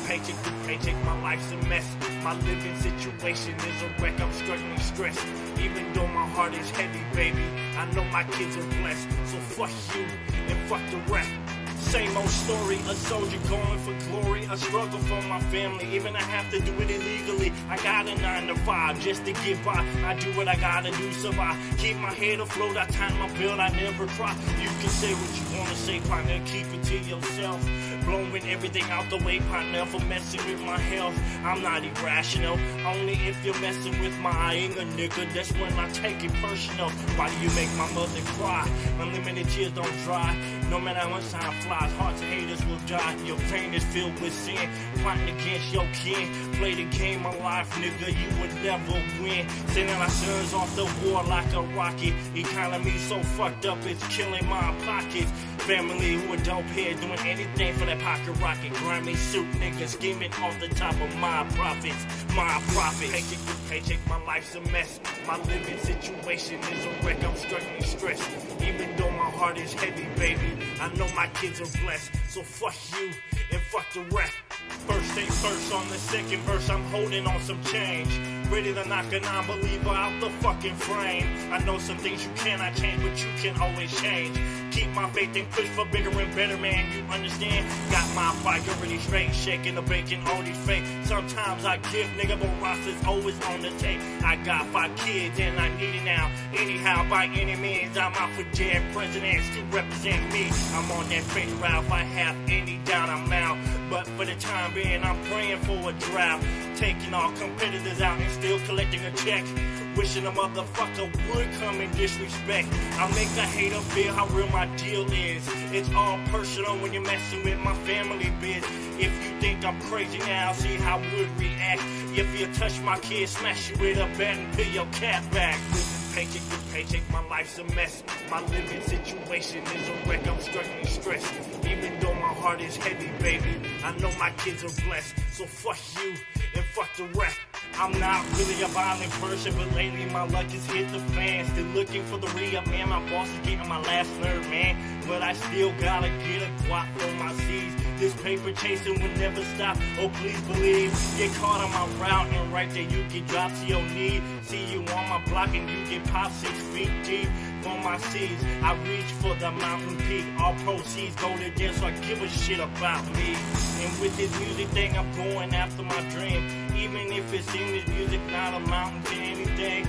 Paycheck to paycheck, my life's a mess. My living situation is a wreck. I'm struggling stressed. Even though my heart is heavy, baby, I know my kids are blessed. So fuck you and fuck the rest. Same old story, a soldier going for glory, a struggle for my family, even I have to do it illegally. I got a 9 to 5 just to get by. I do what I gotta do, survive. Keep my head afloat, I time my bill, I never cry. You can say what you wanna say, partner, keep it to yourself. Blowing everything out the way, partner, for messing with my health. I'm not irrational, only if you're messing with my anger, nigga. That's when I take it personal. Why do you make my mother cry? Unlimited tears don't dry. No matter how much time flies, hearts of haters will die. Your pain is filled with sin, plotting against your kin. Play the game of life, nigga, you would never win. Sending our sons off the war like a rocket. Economy so fucked up, it's killing my pockets. Family who a dope head, doing anything for that pocket rocket. Grimy suit nigga scheming off the top of my profits. My profits. Paycheck to paycheck, my life's a mess. My living situation is a wreck. I'm struggling stressed. Even though my heart is heavy, baby, I know my kids are blessed. So fuck you and fuck the rest. First thing first, on the second verse, I'm holding on some change. Ready to knock a non-believer out the fucking frame. I know some things you cannot change, but you can always change. Keep my faith and push for bigger and better, man, you understand? Got my priority straight, shaking the bacon, all these fake. Sometimes I give, nigga, but Roster's always on the tape. I got 5 kids and I need it now. Anyhow, by any means, I'm out for dead presidents to represent me. I'm on that faith route, if I have any doubt, I'm out. But for the time being, I'm praying for a drought. Taking all competitors out and still collecting a check. Wishing a motherfucker would come and disrespect. I'll make a hater feel how real my deal is. It's all personal when you're messing with my family biz. If you think I'm crazy now, see how I would react. If you touch my kid, smash you with a bat and peel your cat back. Paycheck to paycheck, my life's a mess. My living situation is a wreck. I'm struggling stressed. Even though my heart is heavy, baby, I know my kids are blessed. So fuck you and fuck the rest. I'm not really a violent person, but lately my luck has hit the fan. Still looking for the re-up, man. My boss is getting my last nerve, man. But I still gotta get a guap for my C's. This paper chasing will never stop. Oh, please believe. Get caught on my route, and right there you get dropped to your knee. See you on my block, and you get popped 6 feet deep. For my seeds, I reach for the mountain peak. All proceeds go to them, so I give a shit about me. And with this music thing, I'm going after my dream. Even if it seems this music not amounting to anything.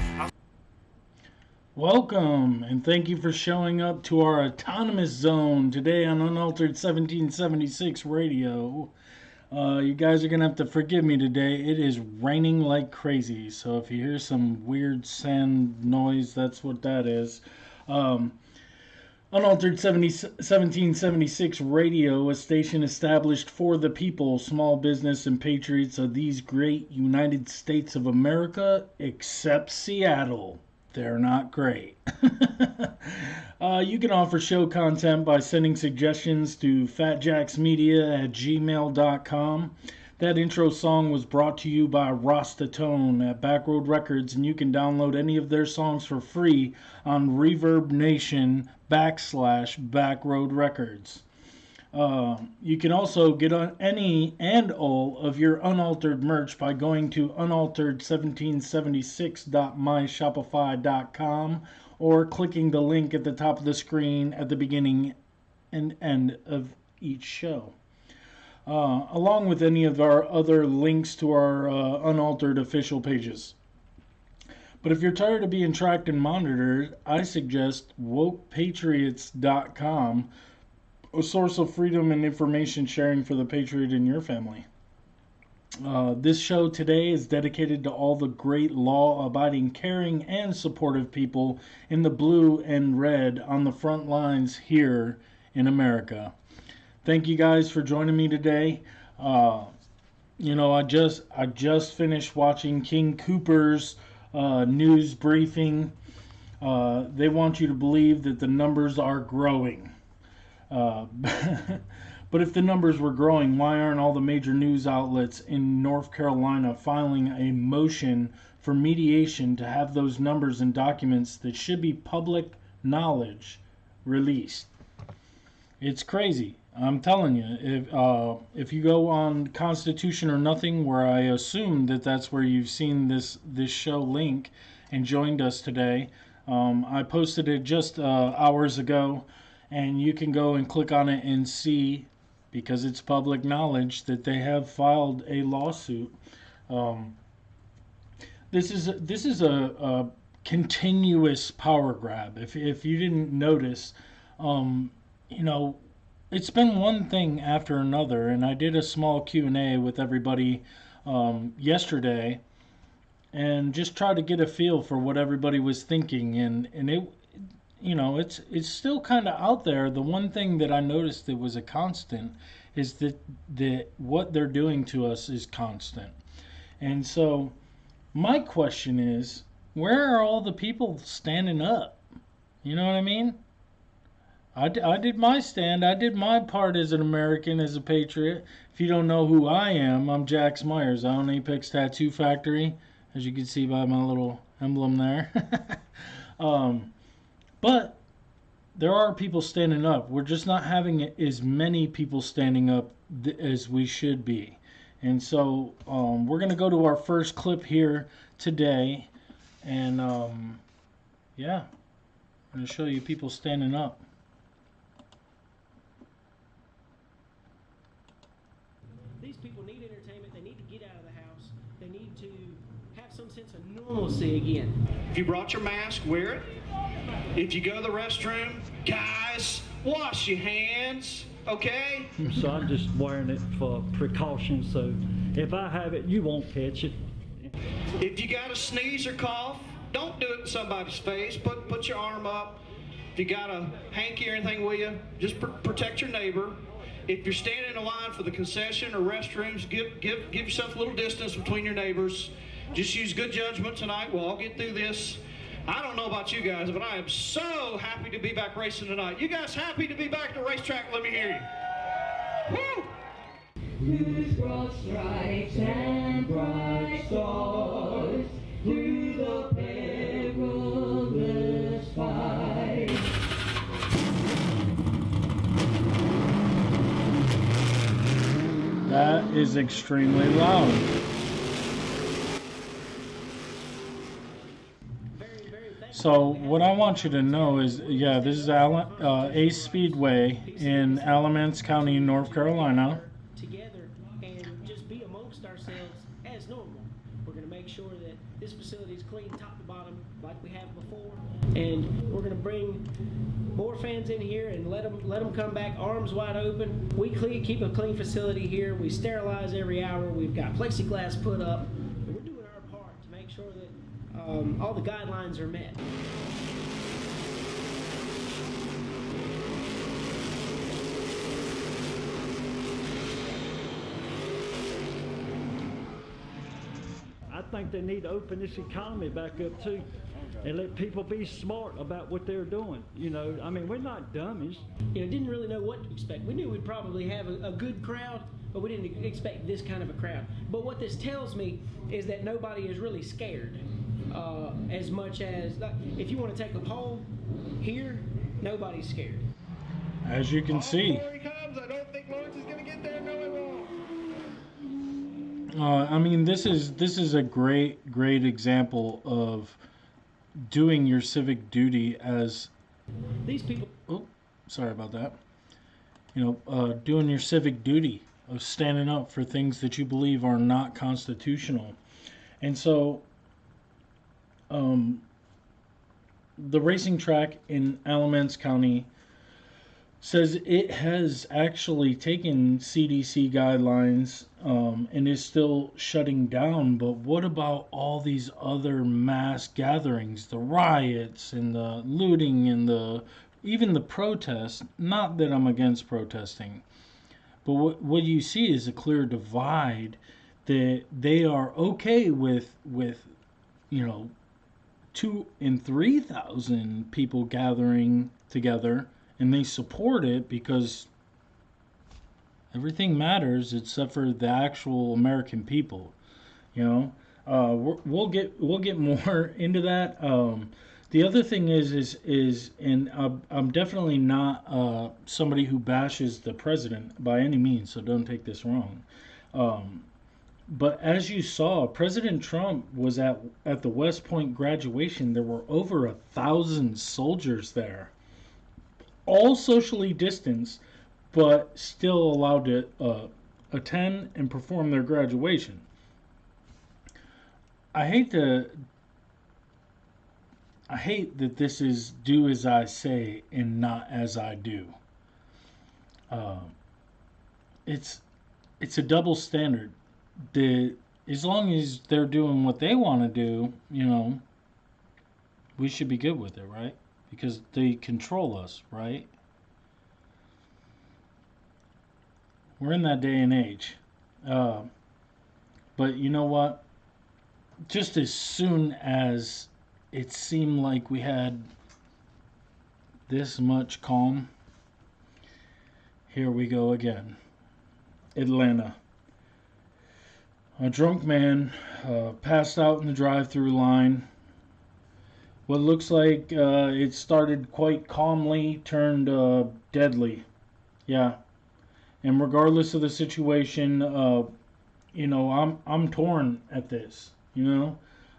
Welcome, and thank you for showing up to our autonomous zone today on Unaltered 1776 Radio. You guys are going to have to forgive me today. It is raining like crazy, so if you hear some weird sand noise, that's what that is. Unaltered 1776 Radio, a station established for the people, small business, and patriots of these great United States of America, except Seattle. They're not great. You can offer show content by sending suggestions to fatjacksmedia@gmail.com. That intro song was brought to you by Rostatone at Backroad Records, and you can download any of their songs for free on Reverb Nation /Backroad Records. You can also get on any and all of your Unaltered merch by going to unaltered1776.myshopify.com or clicking the link at the top of the screen at the beginning and end of each show. Along with any of our other links to our Unaltered official pages. But if you're tired of being tracked and monitored, I suggest wokepatriots.com, a source of freedom and information sharing for the patriot in your family. This show today is dedicated to all the great law-abiding, caring, and supportive people in the blue and red on the front lines here in America. Thank you guys for joining me today. I just finished watching King Cooper's news briefing. They want you to believe that the numbers are growing. But if the numbers were growing, why aren't all the major news outlets in North Carolina filing a motion for mediation to have those numbers and documents that should be public knowledge released. It's crazy. I'm telling you. If you go on Constitution or Nothing, where I assume that that's where you've seen this show link and joined us today, I posted it just hours ago, and you can go and click on it and see, because it's public knowledge, that they have filed a lawsuit. Um, this is a continuous power grab. If you didn't notice, um, you know, it's been one thing after another, and I did a small Q&A with everybody yesterday, and just tried to get a feel for what everybody was thinking, and it, it's still kind of out there. The one thing that I noticed that was a constant is that what they're doing to us is constant. And so my question is, where are all the people standing up? You know what I mean? I did my stand. I did my part as an American, as a patriot. If you don't know who I am, I'm Jax Myers. I own Apex Tattoo Factory, as you can see by my little emblem there. um, but there are people standing up. We're just not having as many people standing up as we should be. And so we're going to go to our first clip here today. And yeah, I'm going to show you people standing up. These people need entertainment. They need to get out of the house. They need to have some sense of normalcy again. If you brought your mask, wear it. If you go to the restroom, guys, wash your hands, okay? So I'm just wearing it for precaution, so if I have it, you won't catch it. If you got to sneeze or cough, don't do it in somebody's face. Put your arm up. If you got a hanky or anything with you, just protect your neighbor. If you're standing in line for the concession or restrooms, give yourself a little distance between your neighbors. Just use good judgment tonight. We'll all get through this. I don't know about you guys, but I am so happy to be back racing tonight. You guys happy to be back at the racetrack? Let me hear you. Woo! Whose broad stripes and bright stars through the perilous fight. That is extremely loud. So what I want you to know is, yeah, this is Ace Speedway in Alamance County, North Carolina. Together and just be amongst ourselves as normal. We're going to make sure that this facility is clean top to bottom like we have before, and we're going to bring more fans in here and let them come back arms wide open. We keep a clean facility here. We sterilize every hour. We've got plexiglass put up, and we're doing our part to make sure that all the guidelines are met. I think they need to open this economy back up too, and let people be smart about what they're doing. You know, I mean, we're not dummies. You know, didn't really know what to expect. We knew we'd probably have a good crowd, but we didn't expect this kind of a crowd. But what this tells me is that nobody is really scared as much as, like, if you want to take a poll here, nobody's scared. As you can see. Before he comes, I don't think Lawrence is going to get there. No, he won't. I mean, this is a great example of doing your civic duty as. These people. Oh, sorry about that. You know, doing your civic duty of standing up for things that you believe are not constitutional, and so. The racing track in Alamance County says it has actually taken CDC guidelines and is still shutting down. But what about all these other mass gatherings, the riots and the looting and even the protests? Not that I'm against protesting, but what you see is a clear divide that they are okay with 2,000 and 3,000 people gathering together, and they support it because everything matters except for the actual American people. You know, we'll get more into that. The other thing is, and I'm definitely not somebody who bashes the president by any means, so don't take this wrong. Um, but as you saw, President Trump was at the West Point graduation. There were over 1,000 soldiers there, all socially distanced, but still allowed to attend and perform their graduation. I hate to I hate that this is do as I say and not as I do. Um, it's it's a double standard. The As long as they're doing what they want to do, we should be good with it, right? Because they control us, right? We're in that day and age. Uh, but you know what? Just as soon as it seemed like we had this much calm, here we go again. Atlanta. A drunk man passed out in the drive-through line. What looks like it started quite calmly, turned deadly. Yeah. And regardless of the situation, I'm torn at this.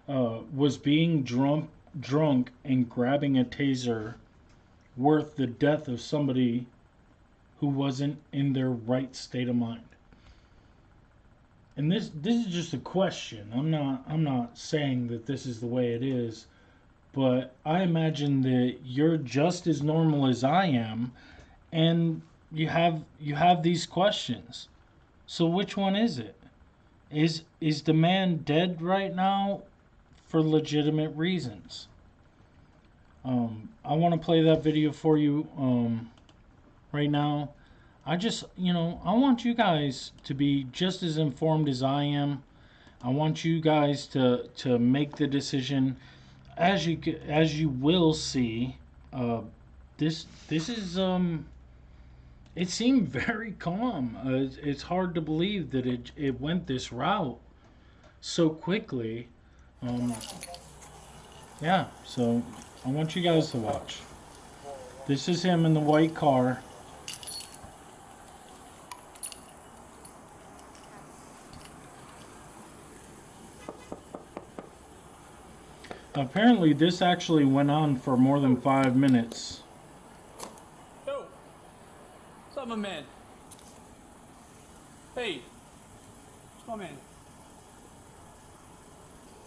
Was being drunk and grabbing a taser worth the death of somebody who wasn't in their right state of mind? And this is just a question. I'm not saying that this is the way it is, but I imagine that you're just as normal as I am, and you have these questions. So which one is it? Is the man dead right now for legitimate reasons? I want to play that video for you right now. I want you guys to be just as informed as I am. I want you guys to make the decision. As you will see, this is it seemed very calm. It's hard to believe that it went this route so quickly. Yeah, so I want you guys to watch. This is him in the white car. Apparently, this actually went on for more than 5 minutes. Yo, what's up, my man? Hey, what's my man?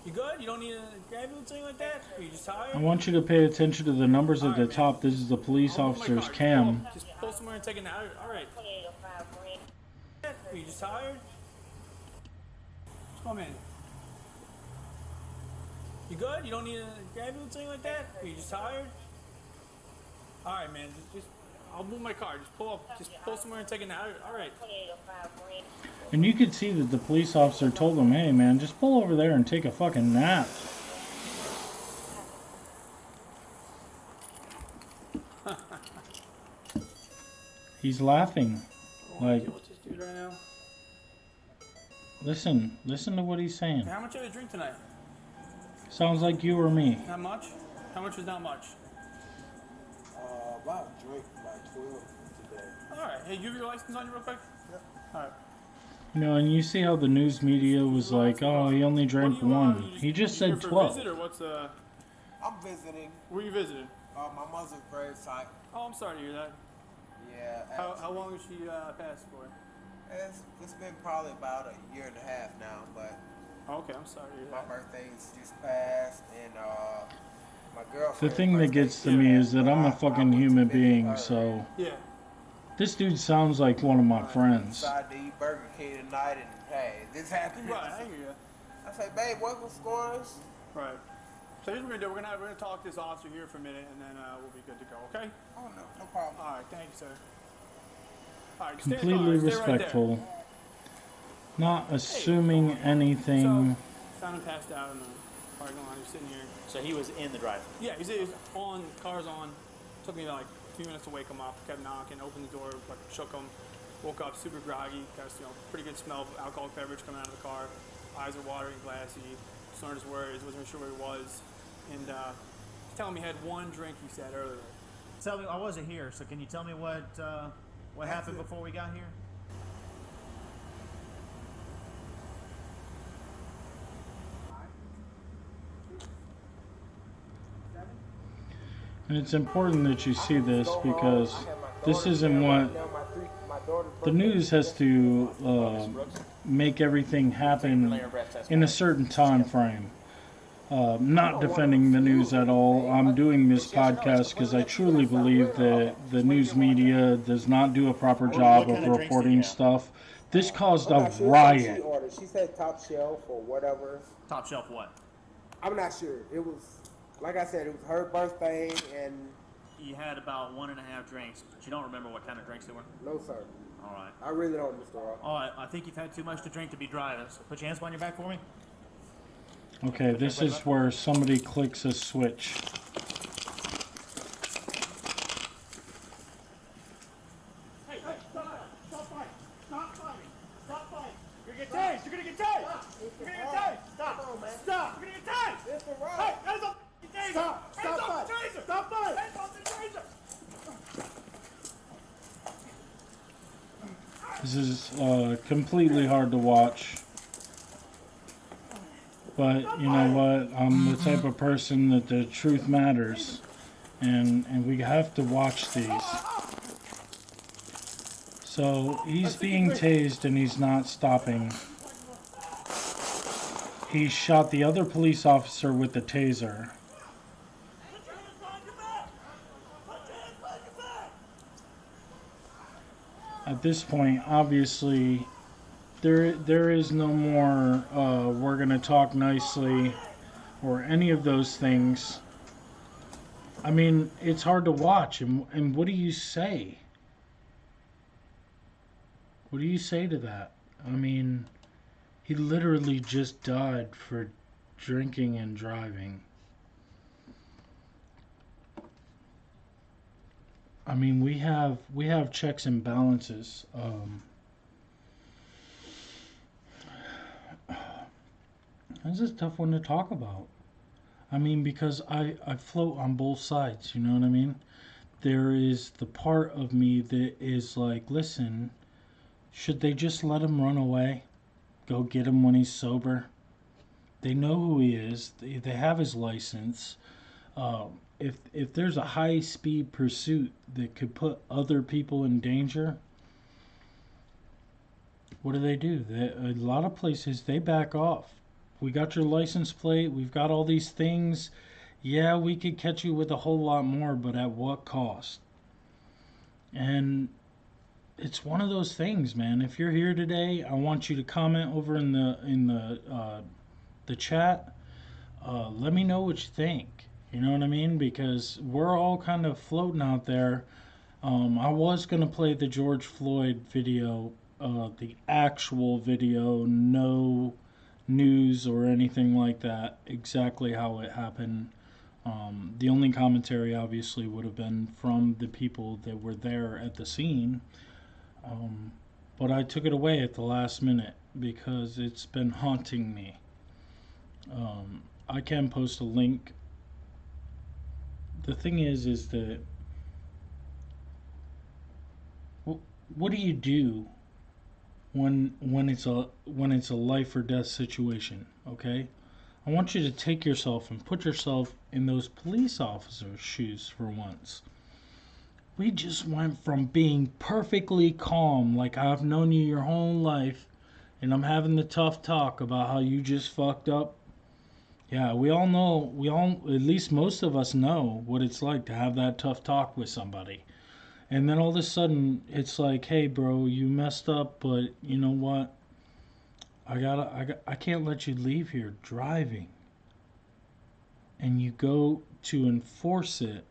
You good? You don't need a ambulance or anything like that? Are you just tired? I want you to pay attention to the numbers at the top. This is the police officer's cam. Just pull somewhere and take an hour. Alright. Are you just tired? What's my man? You good? You don't need a ambulance or anything like that? Are you just tired? Alright, man. Just I'll move my car. Just pull somewhere and take an hour. Alright. And you could see that the police officer told him, hey man, just pull over there and take a fucking nap. He's laughing. Like, What's this dude right now? listen to what he's saying. How much did I drink tonight? Sounds like you or me. Not much? How much was not much? About drink about 12 today. Alright. Hey, you have your license on you real quick? Yep. Alright. And you see how the news media was like, oh, he only drank one. He just said here for a 12. visit or what's I'm visiting where you visiting? my mother's grave site. Oh, I'm sorry to hear that. Yeah. How long has she passed for? It's been probably about a year and a half now, but Oh, okay, I'm sorry to hear my that. birthday's just passed, and my The girlfriend. thing that gets to me is that I'm a fucking human being, so Yeah. this dude sounds like one of my friends. Decided to eat Burger King tonight, and hey, this happened. Right, I hear you. I say, babe, what's going on? Right. So here's what we're gonna do. We're gonna talk to this officer here for a minute, and then we'll be good to go. Okay? Oh no problem. All right. Thank you, sir. All right. Stay in the Completely car. Stay right there. respectful. Not assuming anything. Found him passed out in the parking lot. He's sitting here. So he was in the drive. Yeah, he's on. Car's on. Took me like a few minutes to wake him up. Kept knocking. Opened the door. Like shook him. Woke up super groggy. Got pretty good smell of alcoholic beverage coming out of the car. Eyes are watering, glassy. Slurred his words. Wasn't sure where he was. And telling me he had one drink, he said earlier. Tell me, I wasn't here, so can you tell me what happened before we got here? And it's important that you see this because this isn't what the news has to make everything happen in a certain time frame. Not defending the news at all. I'm doing this podcast because I truly believe that the news media does not do a proper job of reporting stuff. This caused a riot. She said top shelf or whatever. Top shelf what? I'm not sure. It was, like I said, it was her birthday and... You had about 1.5 drinks, but you don't remember what kind of drinks they were? No, sir. All right. I really don't, Mr. Ross. All right, I think you've had too much to drink to be driving. So put your hands behind your back for me. Okay, this is where somebody clicks a switch. Hey, stop! Stop fighting! Stop fighting! Stop fighting! You're gonna get tased! You're gonna get tased! You're gonna get tased! Stop! Come on, man. Stop! You're gonna get tased! Mr. Ross. Hey, hands up the taser! Stop! Hands Stop up the fighting! taser! Stop fighting! Hands up the taser! This is completely hard to watch. But you know what? I'm the type of person that the truth matters. And we have to watch these. So he's being tased and he's not stopping. He shot the other police officer with the taser. At this point, obviously, there is no more we're gonna talk nicely or any of those things. I mean, it's hard to watch, and what do you say? What do you say to that? I mean, he literally just died for drinking and driving. I mean, we have checks and balances. This is a tough one to talk about. I mean, because I float on both sides, you know what I mean? There is the part of me that is like, listen, should they just let him run away? Go get him when he's sober? They know who he is. They have his license. If there's a high-speed pursuit that could put other people in danger, what do? A lot of places, they back off. We got your license plate. We've got all these things. Yeah, we could catch you with a whole lot more, but at what cost? And it's one of those things, man. If you're here today, I want you to comment over in the chat. Let me know what you think. You know what I mean? Because we're all kind of floating out there. I was going to play the George Floyd video, the actual video, no news or anything like that, exactly how it happened. The only commentary obviously would have been from the people that were there at the scene. But I took it away at the last minute because it's been haunting me. I can post a link. The thing is that what do you do when it's a life or death situation? Okay, I want you to take yourself and put yourself in those police officers' shoes for once. We just went from being perfectly calm, like I've known you your whole life, and I'm having the tough talk about how you just fucked up. Yeah, we all know, at least most of us know what it's like to have that tough talk with somebody. And then all of a sudden, it's like, hey bro, you messed up, but you know what? I can't let you leave here driving. And you go to enforce it,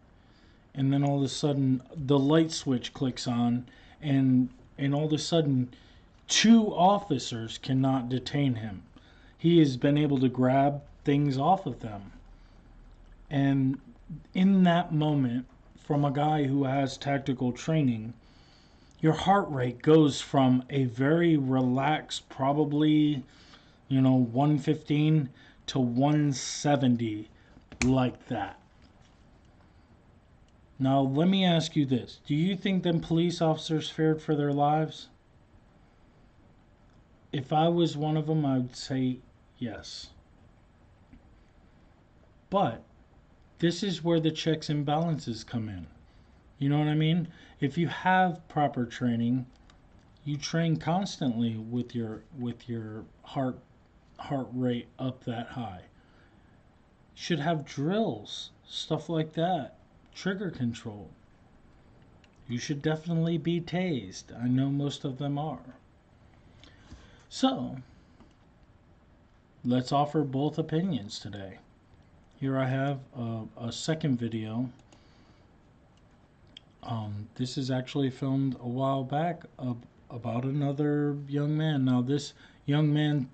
and then all of a sudden, the light switch clicks on, and all of a sudden, 2 officers cannot detain him. He has been able to grab things off of them. And in that moment, from a guy who has tactical training, your heart rate goes from a very relaxed, probably, 115 to 170, like that. Now, let me ask you this. Do you think them police officers feared for their lives? If I was one of them, I would say yes. But this is where the checks and balances come in. You know what I mean? If you have proper training, you train constantly with your heart rate up that high. You should have drills, stuff like that, trigger control. You should definitely be tased. I know most of them are. So, let's offer both opinions today. Here I have a second video. This is actually filmed a while back about another young man. Now, this young man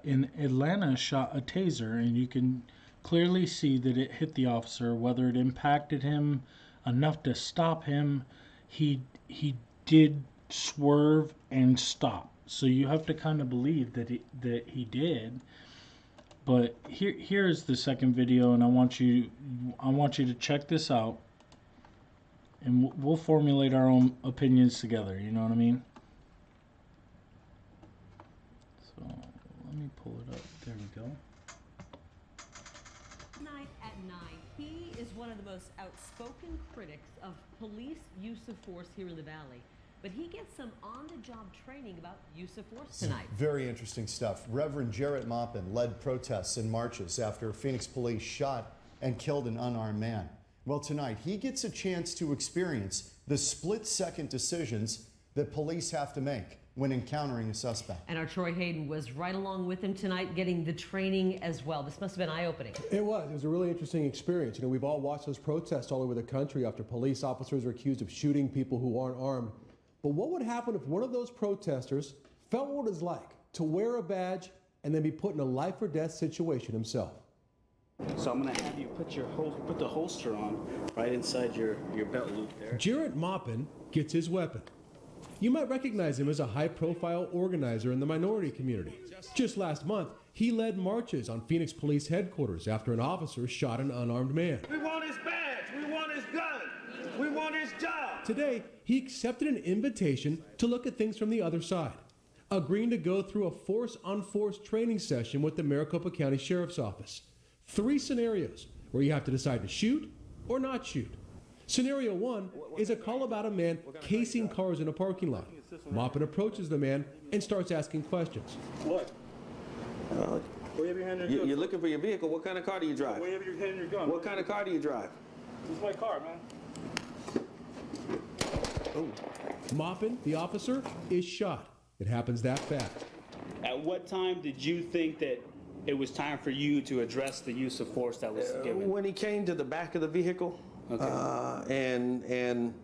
in Atlanta shot a taser, and you can clearly see that it hit the officer. Whether it impacted him enough to stop him, he did swerve and stop. So you have to kind of believe that he did. But here's the second video, and I want you to check this out, and we'll formulate our own opinions together. You know what I mean? So let me pull it up. There we go. Tonight at 9, he is one of the most outspoken critics of police use of force here in the Valley. But he gets some on-the-job training about use of force tonight. Very interesting stuff. Reverend Jarrett Maupin led protests and marches after Phoenix police shot and killed an unarmed man. Well, tonight he gets a chance to experience the split-second decisions that police have to make when encountering a suspect. And our Troy Hayden was right along with him tonight, getting the training as well. This must have been eye-opening. It was a really interesting experience. You know, we've all watched those protests all over the country after police officers are accused of shooting people who aren't armed. But what would happen if one of those protesters felt what it's like to wear a badge and then be put in a life or death situation himself? So I'm going to have you put the holster on right inside your belt loop there. Jarrett Maupin gets his weapon. You might recognize him as a high-profile organizer in the minority community. Just last month, he led marches on Phoenix Police headquarters after an officer shot an unarmed man. We want his badge. We want his gun. We want his job. Today, he accepted an invitation to look at things from the other side, agreeing to go through a force-on-force training session with the Maricopa County Sheriff's Office. 3 scenarios where you have to decide to shoot or not shoot. Scenario 1 is a call about a man casing cars in a parking lot. Maupin approaches the man and starts asking questions. What? You're looking for your vehicle. What kind of car do you drive? Wave your hand and your gun. What kind of car do you drive? This is my car, man. Maupin, the officer, is shot. It happens that fast. At what time did you think that it was time for you to address the use of force that was given? When he came to the back of the vehicle, and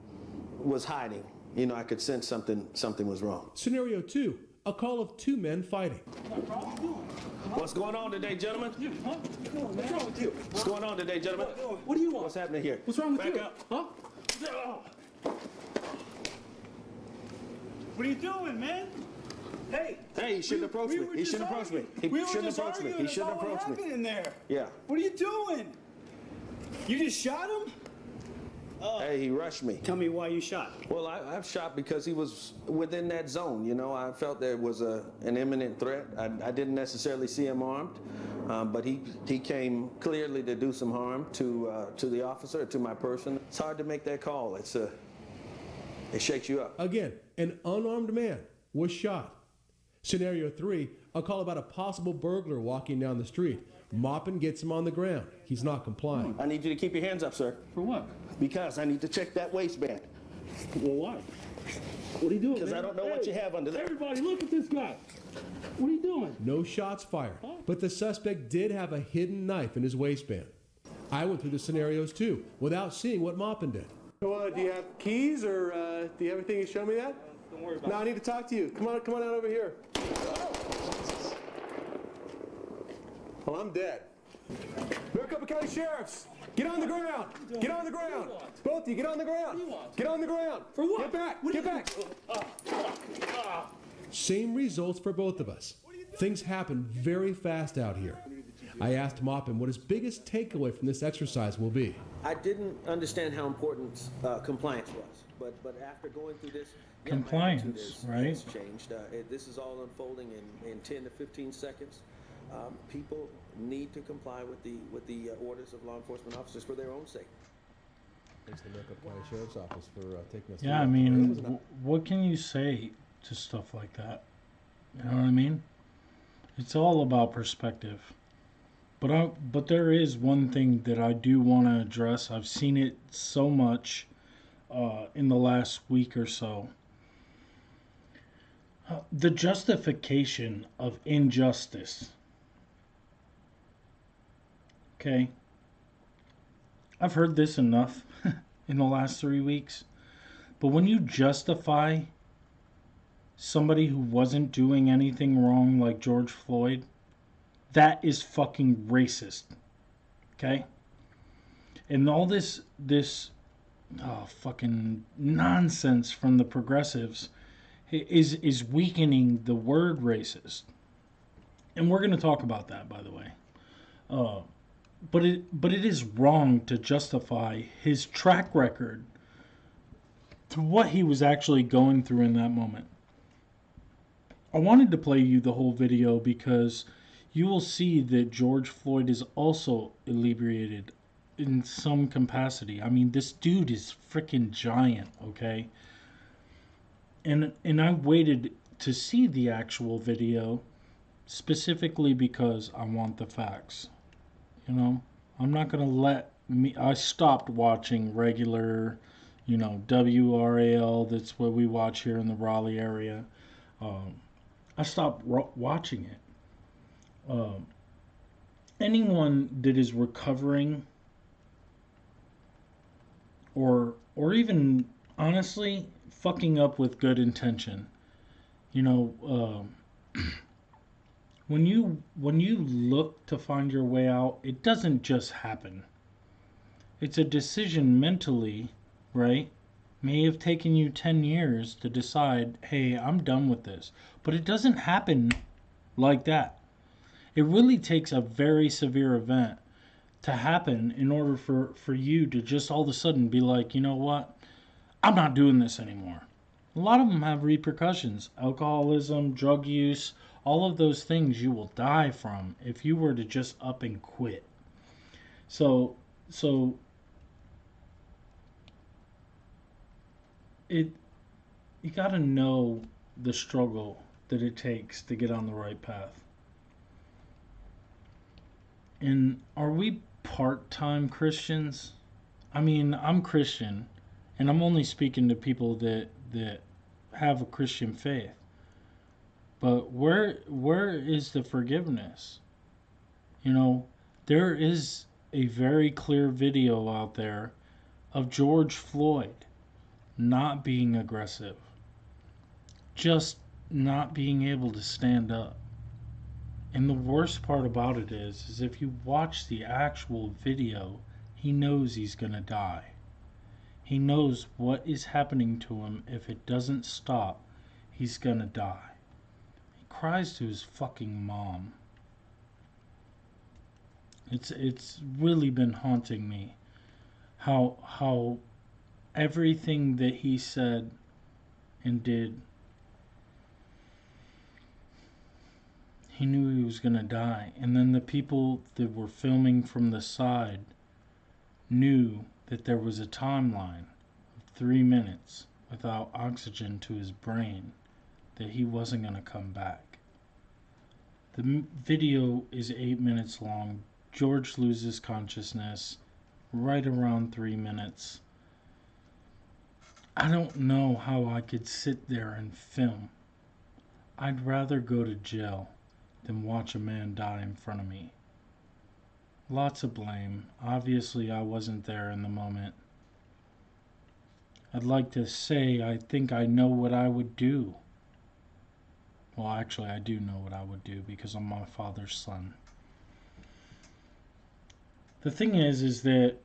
was hiding. You know, I could sense something was wrong. Scenario 2, a call of 2 men fighting. What's going on today, gentlemen? What's wrong with you? What's going on today, gentlemen? What do you want? What's happening here? What's wrong with Back you? up. Huh? What are you doing, man? Hey, he shouldn't approach me. He shouldn't approach me. He shouldn't approach me. He shouldn't approach me. In there? Yeah. What are you doing? You just shot him? Hey, he rushed me. Tell me why you shot. Well, I've shot because he was within that zone. You know, I felt there was an imminent threat. I didn't necessarily see him armed, but he came clearly to do some harm to the officer, to my person. It's hard to make that call. It shakes you up. Again, an unarmed man was shot. Scenario 3, a call about a possible burglar walking down the street. Maupin gets him on the ground. He's not complying. I need you to keep your hands up, sir. For what? Because I need to check that waistband. Well, why? What are you doing? Because I don't know what you have under there. Everybody, look at this guy. What are you doing? No shots fired, but the suspect did have a hidden knife in his waistband. I went through the scenarios too, without seeing what Maupin did. So, do you have keys, or do you have anything to show me that? Don't worry about it. No, I need to talk to you. Come on out over here. Well, I'm dead. Maricopa County Sheriffs, get on the ground. Get on the ground. Both of you, get on the ground. Get on the ground. For what? Get back. Get back. Same results for both of us. Things happen very fast out here. I asked Maupin what his biggest takeaway from this exercise will be. I didn't understand how important compliance was, but after going through this, Compliance, right? has changed. This is all unfolding in 10 to 15 seconds. People need to comply with the orders of law enforcement officers for their own sake. Thanks to the Maricopa County Sheriff's Office for taking us. Yeah, I mean, what can you say to stuff like that? You know what I mean? It's all about perspective. But there is one thing that I do want to address. I've seen it so much in the last week or so. The justification of injustice. Okay? I've heard this enough in the last 3 weeks. But when you justify somebody who wasn't doing anything wrong like George Floyd, that is fucking racist. Okay? And all this fucking nonsense from the progressives is weakening the word racist. And we're going to talk about that, by the way. But it is wrong to justify his track record to what he was actually going through in that moment. I wanted to play you the whole video because you will see that George Floyd is also inebriated in some capacity. I mean, this dude is freaking giant, okay? And I waited to see the actual video specifically because I want the facts. You know, I'm not going to I stopped watching regular, WRAL, that's what we watch here in the Raleigh area. I stopped watching it. Anyone that is recovering or even honestly fucking up with good intention, when you look to find your way out, it doesn't just happen. It's a decision mentally, right? May have taken you 10 years to decide, hey, I'm done with this. But it doesn't happen like that. It really takes a very severe event to happen in order for you to just all of a sudden be like, you know what? I'm not doing this anymore. A lot of them have repercussions. Alcoholism, drug use, all of those things you will die from if you were to just up and quit. So you got to know the struggle that it takes to get on the right path. And are we part-time Christians? I mean, I'm Christian, and I'm only speaking to people that have a Christian faith. But where is the forgiveness? There is a very clear video out there of George Floyd not being aggressive, just not being able to stand up. And the worst part about it is if you watch the actual video, he knows he's gonna die. He knows what is happening to him. If it doesn't stop, he's gonna die. He cries to his fucking mom. It's really been haunting me how everything that he said and did, he knew he was gonna die. And then the people that were filming from the side knew that there was a timeline of 3 minutes without oxygen to his brain, that he wasn't gonna come back. The video is 8 minutes long. George loses consciousness right around 3 minutes. I don't know how I could sit there and film. I'd rather go to jail than watch a man die in front of me. Lots of blame. Obviously, I wasn't there in the moment. I'd like to say I think I know what I would do. Well, actually, I do know what I would do because I'm my father's son. The thing is that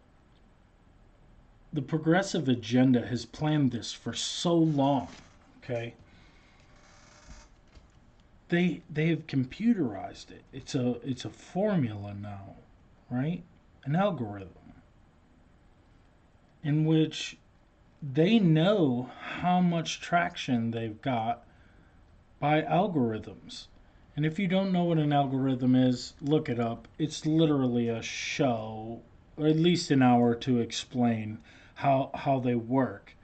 the progressive agenda has planned this for so long, okay? they've computerized it. It's a formula now, right? An algorithm in which they know how much traction they've got by algorithms. And if you don't know what an algorithm is, look it up. It's literally a show, or at least an hour to explain how they work.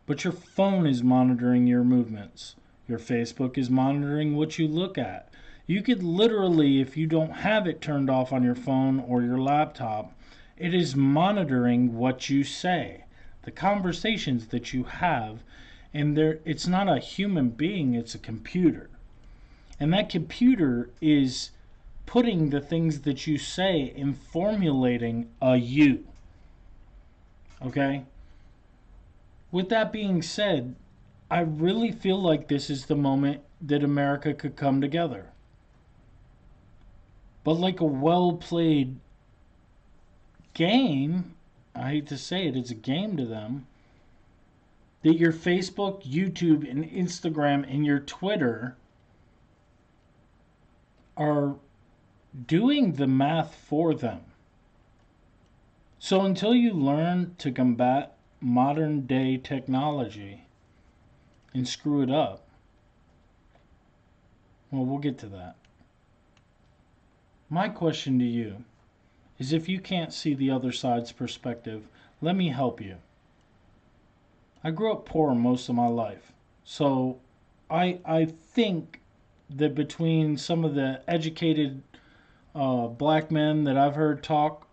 But your phone is monitoring your movements. Your Facebook is monitoring what you look at. You could literally, if you don't have it turned off on your phone or your laptop, it is monitoring what you say, the conversations that you have, and it's not a human being, it's a computer. And that computer is putting the things that you say and formulating a you. Okay? With that being said, I really feel like this is the moment that America could come together. But like a well-played game, I hate to say it, it's a game to them, that your Facebook, YouTube, and Instagram and your Twitter are doing the math for them. So until you learn to combat modern day technology and screw it up, well, we'll get to that. My question to you is, if you can't see the other side's perspective, let me help you. I grew up poor most of my life, so I think that between some of the educated black men that I've heard talk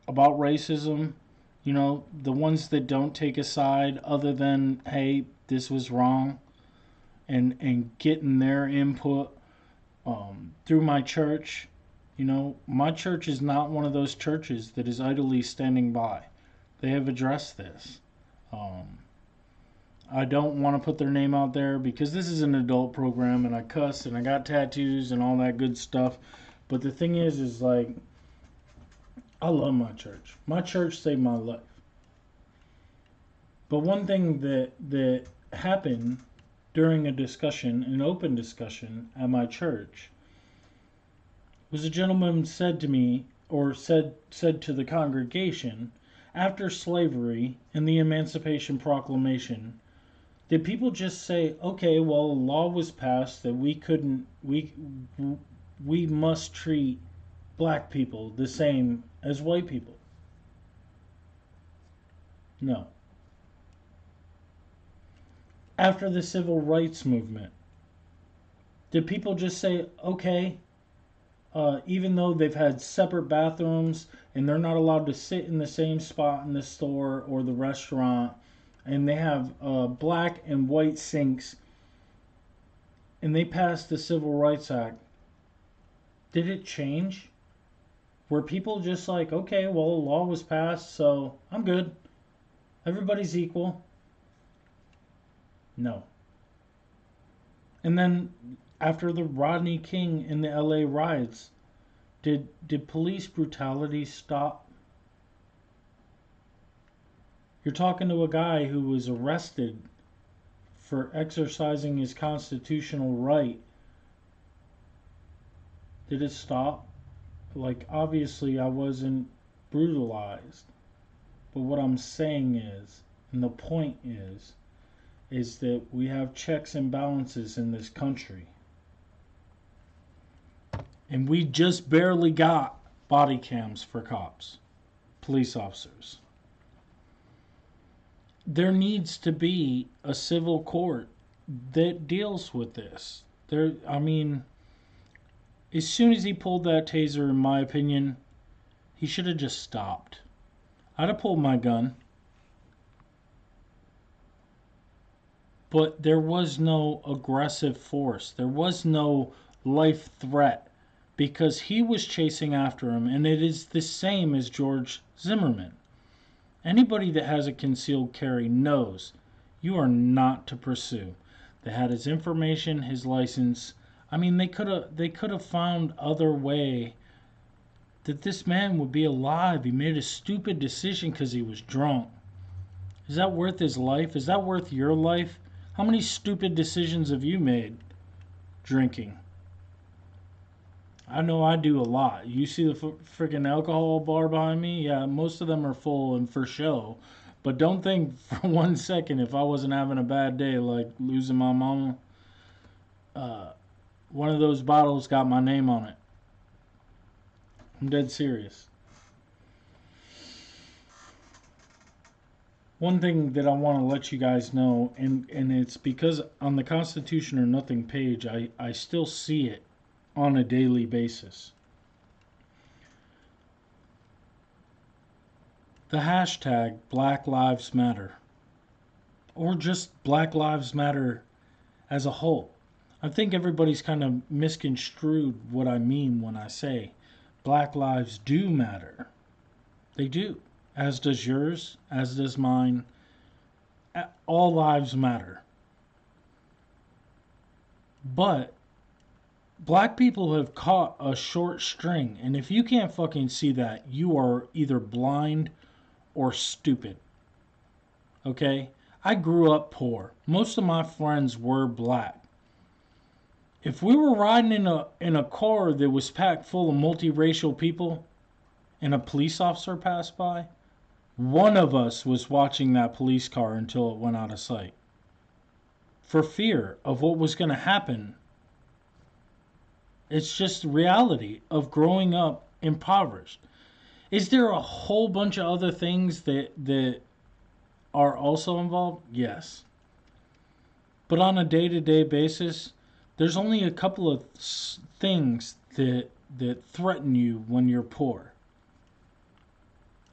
about racism, you know, the ones that don't take a side other than, hey, this was wrong, and getting their input through my church. You know, my church is not one of those churches that is idly standing by. They have addressed this. I don't want to put their name out there because this is an adult program and I cuss and I got tattoos and all that good stuff. But the thing is like, I love my church. My church saved my life. But one thing that happened during a discussion, an open discussion at my church, was a gentleman said to me, or said to the congregation, after slavery and the Emancipation Proclamation, did people just say, okay, well, a law was passed that we must treat black people the same as white people? No. After the civil rights movement, did people just say, okay, even though they've had separate bathrooms and they're not allowed to sit in the same spot in the store or the restaurant, and they have black and white sinks, and they passed the Civil Rights Act, did it change? Were people just like, okay, well, a law was passed, so I'm good. Everybody's equal? No. And then after the Rodney King and the LA riots, did police brutality stop? You're talking to a guy who was arrested for exercising his constitutional right. Did it stop? Like, obviously I wasn't brutalized. But what I'm saying is, and the point is that we have checks and balances in this country. And we just barely got body cams for cops, police officers. There needs to be a civil court that deals with this. As soon as he pulled that taser, in my opinion, he should have just stopped. I'd have pulled my gun. But there was no aggressive force. There was no life threat because he was chasing after him, and it is the same as George Zimmerman. Anybody that has a concealed carry knows you are not to pursue. They had his information, his license. I mean, they could have found other way that this man would be alive. He made a stupid decision because he was drunk. Is that worth his life? Is that worth your life? How many stupid decisions have you made drinking? I know I do a lot. You see the freaking alcohol bar behind me? Yeah, most of them are full and for show. But don't think for 1 second if I wasn't having a bad day, like losing my mama, one of those bottles got my name on it. I'm dead serious. One thing that I want to let you guys know, and it's because on the Constitution or Nothing page, I still see it on a daily basis. The hashtag Black Lives Matter, or just Black Lives Matter as a whole. I think everybody's kind of misconstrued what I mean when I say Black lives do matter. They do. As does yours, as does mine. All lives matter. But black people have caught a short string, and if you can't fucking see that, you are either blind or stupid. Okay? I grew up poor. Most of my friends were black. If we were riding in a car that was packed full of multiracial people and a police officer passed by, one of us was watching that police car until it went out of sight. For fear of what was going to happen. It's just reality of growing up impoverished. Is there a whole bunch of other things that are also involved? Yes. But on a day-to-day basis, there's only a couple of things that threaten you when you're poor.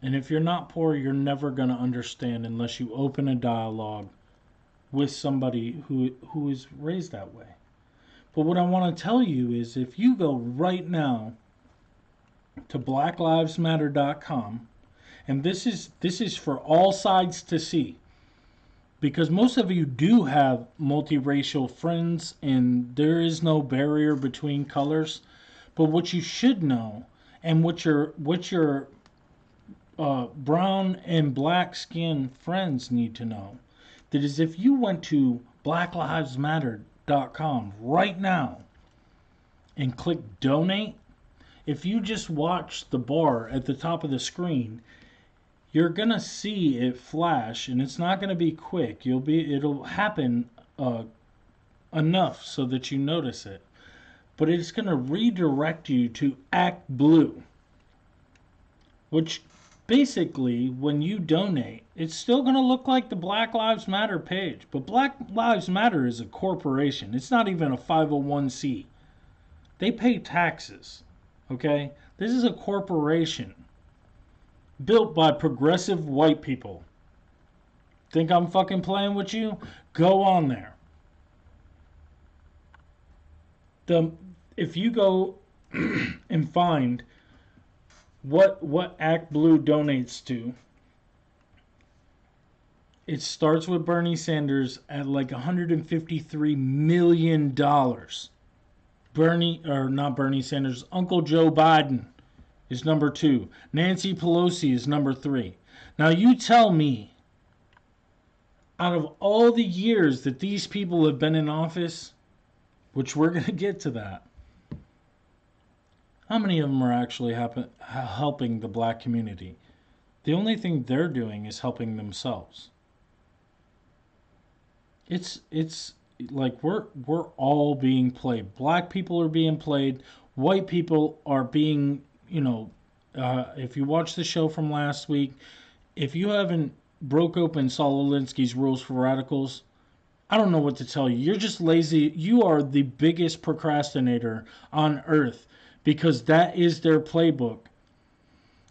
And if you're not poor, you're never going to understand unless you open a dialogue with somebody who is raised that way. But what I want to tell you is if you go right now to blacklivesmatter.com, and this is for all sides to see, because most of you do have multiracial friends and there is no barrier between colors. But what you should know, and what your brown and black skin friends need to know, that is if you went to blacklivesmatter.com right now and click donate, if you just watch the bar at the top of the screen, you're gonna see it flash, and it's not gonna be quick. It'll happen enough so that you notice it, but it's gonna redirect you to Act Blue, which basically, when you donate, it's still going to look like the Black Lives Matter page. But Black Lives Matter is a corporation. It's not even a 501c. They pay taxes. Okay? This is a corporation built by progressive white people. Think I'm fucking playing with you? Go on there. If you go and find what Act Blue donates to, it starts with Bernie Sanders at like $153 million. Not Bernie Sanders, Uncle Joe Biden is number 2. Nancy Pelosi is number 3. Now you tell me, out of all the years that these people have been in office, which we're going to get to that, how many of them are actually helping the black community? The only thing they're doing is helping themselves. It's like we're all being played. Black people are being played. White people are being, if you watch the show from last week, if you haven't broke open Saul Alinsky's Rules for Radicals, I don't know what to tell you. You're just lazy. You are the biggest procrastinator on earth, because that is their playbook.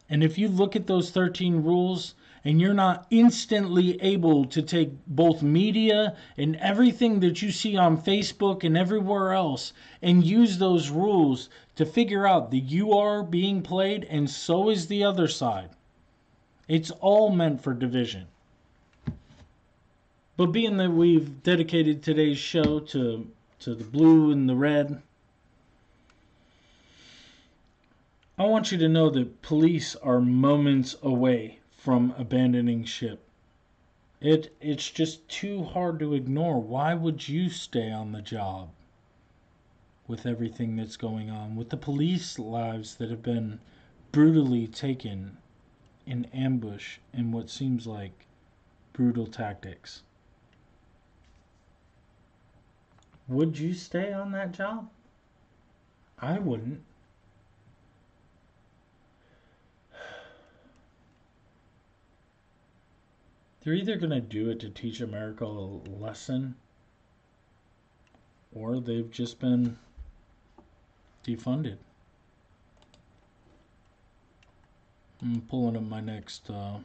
And if you look at those 13 rules and you're not instantly able to take both media and everything that you see on Facebook and everywhere else and use those rules to figure out that you are being played and so is the other side, it's all meant for division. But being that we've dedicated today's show to the blue and the red, I want you to know that police are moments away from abandoning ship. It's just too hard to ignore. Why would you stay on the job? with everything that's going on, with the police lives that have been brutally taken in ambush in what seems like brutal tactics. Would you stay on that job? I wouldn't. They're either going to do it to teach America a lesson, or they've just been defunded. I'm pulling up my next. I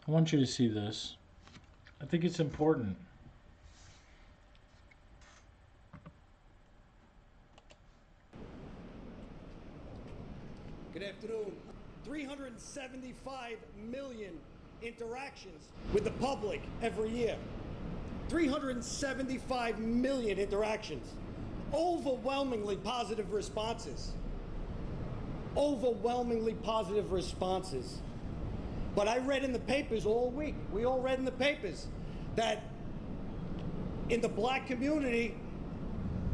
want you to see this. I think it's important. Good afternoon. 375 million interactions with the public every year. 375 million interactions. Overwhelmingly positive responses. Overwhelmingly positive responses. But I read in the papers all week, we all read in the papers, that in the black community,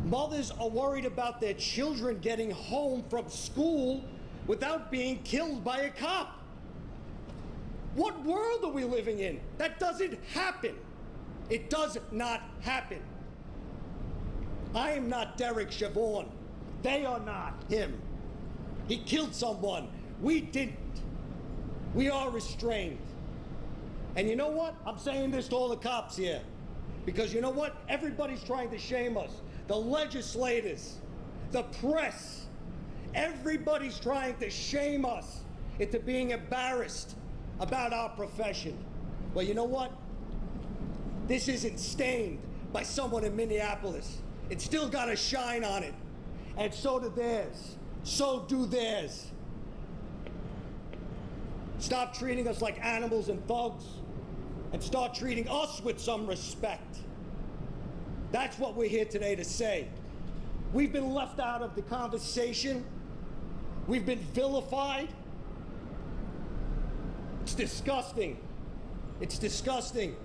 mothers are worried about their children getting home from school without being killed by a cop. What world are we living in? That doesn't happen. It does not happen. I am not Derek Chauvin. They are not him. He killed someone. We didn't. We are restrained. And you know what? I'm saying this to all the cops here. Because you know what? Everybody's trying to shame us. The legislators, the press, everybody's trying to shame us into being embarrassed about our profession. Well, you know what? This isn't stained by someone in Minneapolis. It's still got a shine on it. And so do theirs. So do theirs. Stop treating us like animals and thugs, and start treating us with some respect. That's what we're here today to say. We've been left out of the conversation. We've been vilified. It's disgusting. It's disgusting.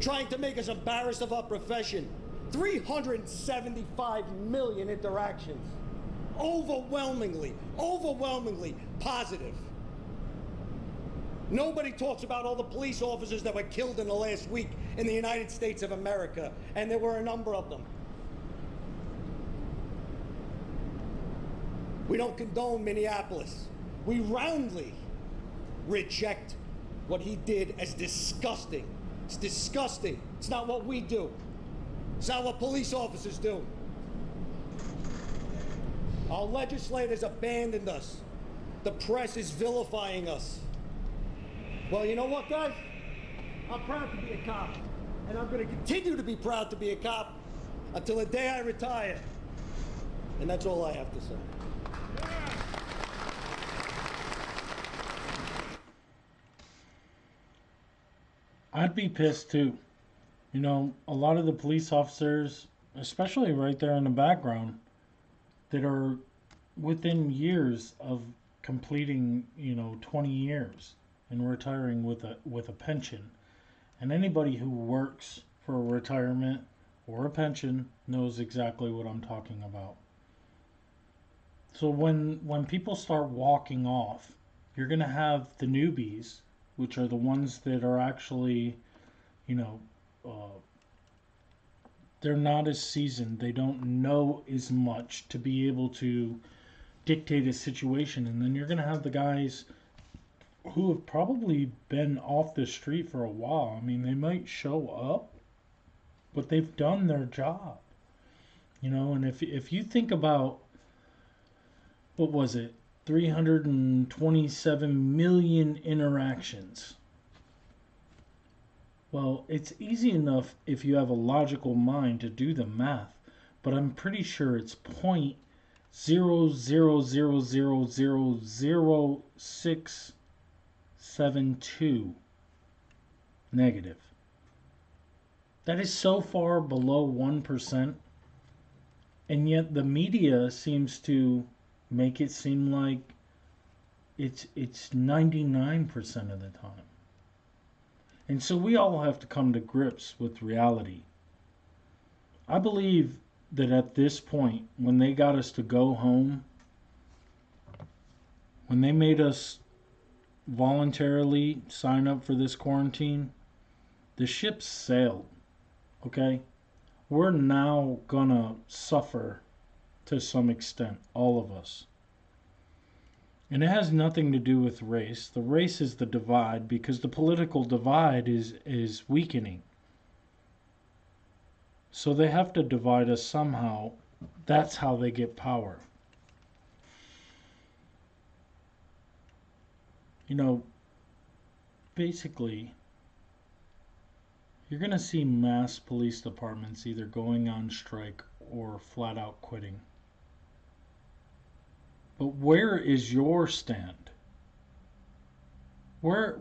Trying to make us embarrassed of our profession. 375 million interactions. Overwhelmingly positive. Nobody talks about all the police officers that were killed in the last week in the United States of America, and there were a number of them. We don't condone Minneapolis. We roundly reject what he did as disgusting. It's disgusting. It's not what we do. It's not what police officers do. Our legislators abandoned us. The press is vilifying us. Well, you know what, guys? I'm proud to be a cop. And I'm going to continue to be proud to be a cop until the day I retire. And that's all I have to say. I'd be pissed too. You know, a lot of the police officers, especially right there in the background, that are within years of completing, 20 years and retiring with a pension. And anybody who works for a retirement or a pension knows exactly what I'm talking about. So when people start walking off, you're going to have the newbies, which are the ones that are actually, they're not as seasoned. They don't know as much to be able to dictate a situation. And then you're going to have the guys who have probably been off the street for a while. I mean, they might show up, but they've done their job. And if you think about, what was it, 327 million interactions. Well, it's easy enough if you have a logical mind to do the math, but I'm pretty sure it's 0.000000672 negative. That is so far below 1%, and yet the media seems to make it seem like it's 99% of the time. And so we all have to come to grips with reality. I believe that at this point, when they got us to go home, when they made us voluntarily sign up for this quarantine, the ship sailed, okay? We're now gonna suffer to some extent, all of us. And it has nothing to do with race. The race is the divide because the political divide is weakening. So they have to divide us somehow. That's how they get power. You know, basically, you're going to see mass police departments either going on strike or flat out quitting. But where is your stand? Where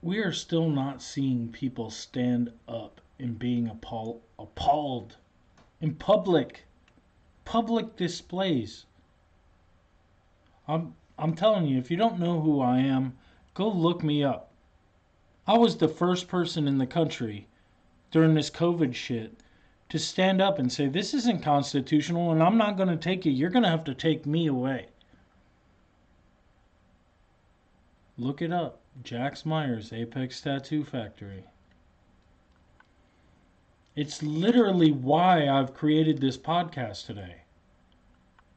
we are still not seeing people stand up and being appalled in public displays. I'm telling you, if you don't know who I am, go look me up. I was the first person in the country during this COVID shit to stand up and say, this isn't constitutional and I'm not going to take you. You're going to have to take me away. Look it up. Jax Myers, Apex Tattoo Factory. It's literally why I've created this podcast today.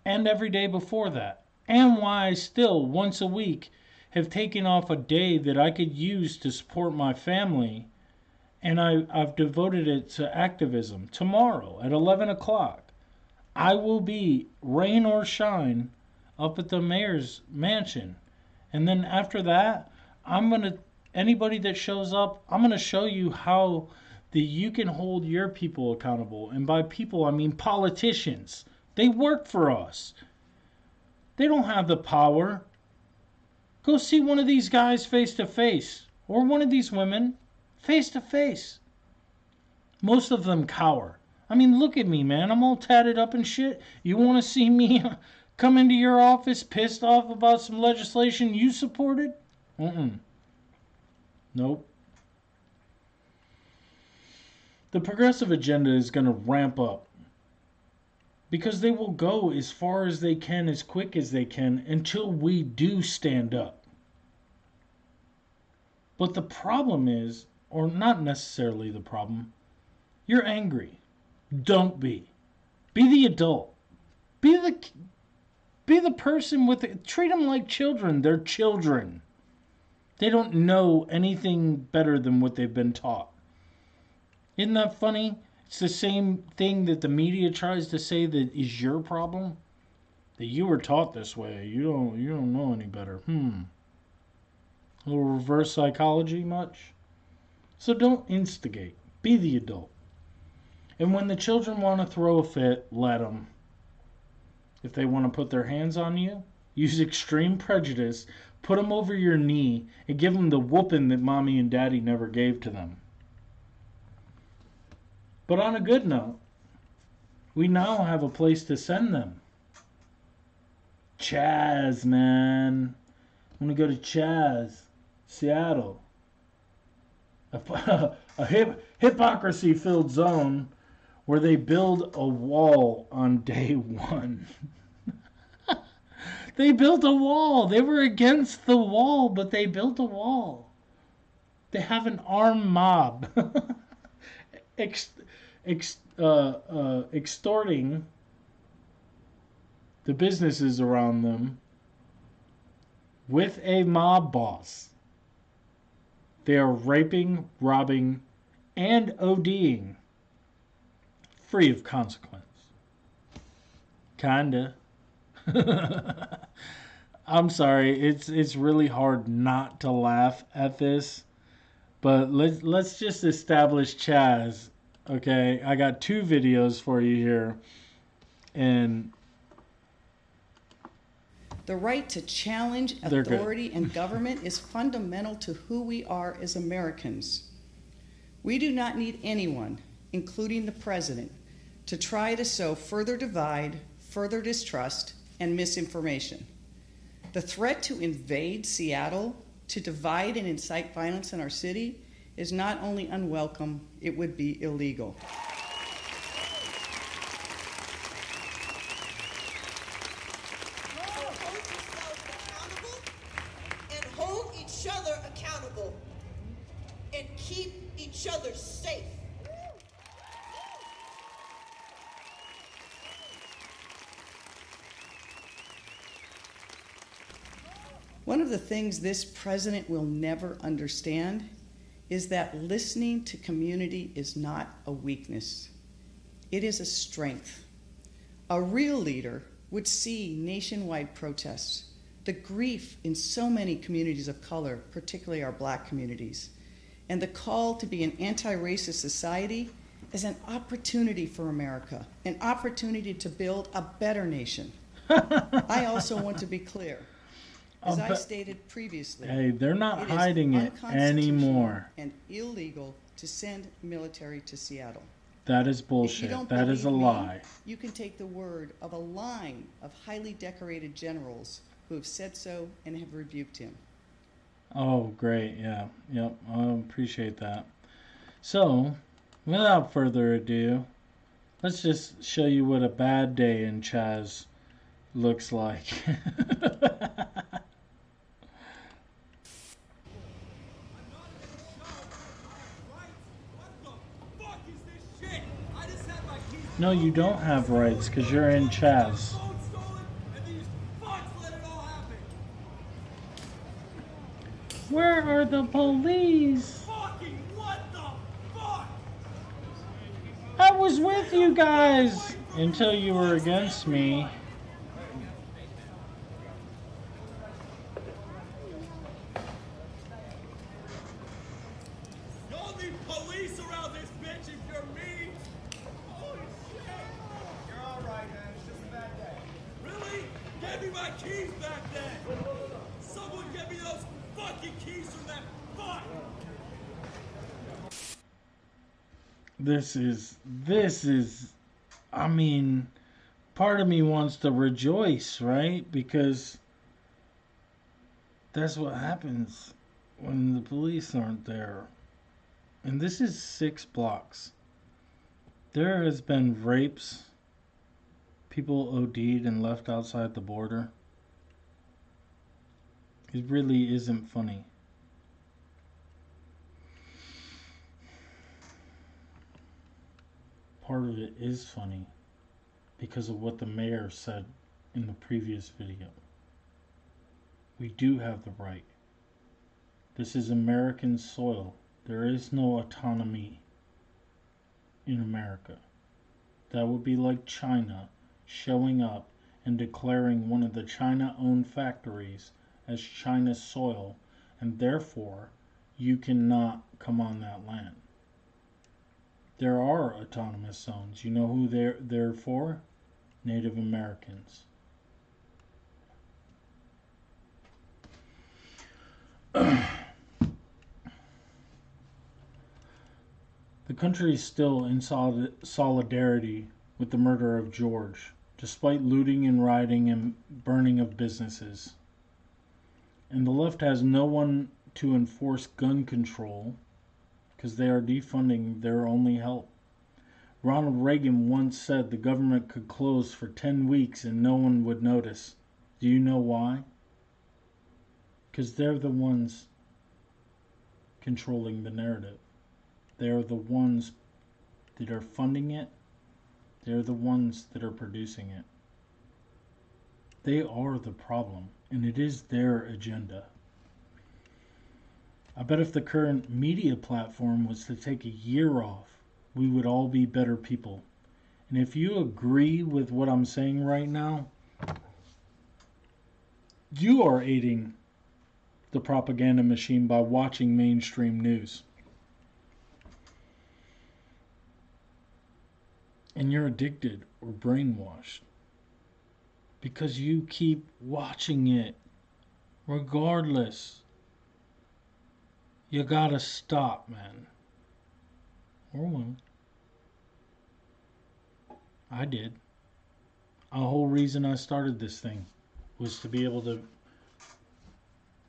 And every day before that. And why I still, once a week, have taken off a day that I could use to support my family. And I've devoted it to activism. Tomorrow at 11 o'clock, I will be, rain or shine, up at the mayor's mansion. And then after that, anybody that shows up, I'm going to show you how you can hold your people accountable. And by people, I mean politicians. They work for us. They don't have the power. Go see one of these guys face to face, or one of these women face to face. Most of them cower. I mean, look at me, man. I'm all tatted up and shit. You want to see me come into your office pissed off about some legislation you supported? Nope. The progressive agenda is going to ramp up because they will go as far as they can, as quick as they can, until we do stand up. But the problem is, or not necessarily the problem, you're angry. Don't be. Be the adult. Be the person treat them like children. They're children. They don't know anything better than what they've been taught. Isn't that funny? It's the same thing that the media tries to say that is your problem. That you were taught this way. You don't know any better. A little reverse psychology much? So don't instigate. Be the adult. And when the children want to throw a fit, let them. If they want to put their hands on you, use extreme prejudice, put them over your knee, and give them the whooping that mommy and daddy never gave to them. But on a good note, we now have a place to send them. Chaz, man. I'm going to go to Chaz, Seattle. A hypocrisy-filled zone where they build a wall on day one. They built a wall. They were against the wall, but they built a wall. They have an armed mob extorting the businesses around them with a mob boss. They are raping, robbing, and ODing free of consequence. Kinda. I'm sorry, it's really hard not to laugh at this, but let's just establish Chaz. Okay, I got 2 videos for you here, and the right to challenge authority and government is fundamental to who we are as Americans. We do not need anyone, including the president, to try to sow further divide, further distrust, and misinformation. The threat to invade Seattle, to divide and incite violence in our city, is not only unwelcome, it would be illegal. And hold each other accountable and keep each other safe. One of the things this president will never understand is that listening to community is not a weakness. It is a strength. A real leader would see nationwide protests, the grief in so many communities of color, particularly our Black communities, and the call to be an anti-racist society as an opportunity for America, an opportunity to build a better nation. I also want to be clear. As I stated previously, hey, they're not it hiding is it anymore. and illegal to send military to Seattle. That is If you bullshit. don't That is a believe me, lie. You can take the word of a line of highly decorated generals who have said so and have rebuked him. Oh, great. Yeah. Yep. I appreciate that. So, without further ado, let's just show you what a bad day in Chaz looks like. No, you don't have rights because you're in Chaz. Where are the police? I was with you guys until you were against me. Y'all need police around this bitch if you're me. Holy shit. You're all right, man. It's just a bad day. Really? Give me my keys back then. Someone get me those fucking keys from that fuck. This is, I mean, part of me wants to rejoice, right? Because that's what happens when the police aren't there. And this is 6 blocks. There has been rapes, people OD'd and left outside the border. It really isn't funny. Part of it is funny because of what the mayor said in the previous video. We do have the right. This is American soil. There is no autonomy in America. That would be like China showing up and declaring one of the China-owned factories as China's soil, and therefore you cannot come on that land. There are autonomous zones. You know who they're for? Native Americans. The country is still in solidarity with the murder of George, despite looting and rioting and burning of businesses. And the left has no one to enforce gun control because they are defunding their only help. Ronald Reagan once said the government could close for 10 weeks and no one would notice. Do you know why? Because they're the ones controlling the narrative. They're the ones that are funding it. They're the ones that are producing it. They are the problem, and it is their agenda. I bet if the current media platform was to take a year off, we would all be better people. And if you agree with what I'm saying right now, you are aiding the propaganda machine by watching mainstream news. And you're addicted or brainwashed because you keep watching it regardless. You gotta stop, man. Or woman. I did. A whole reason I started this thing was to be able to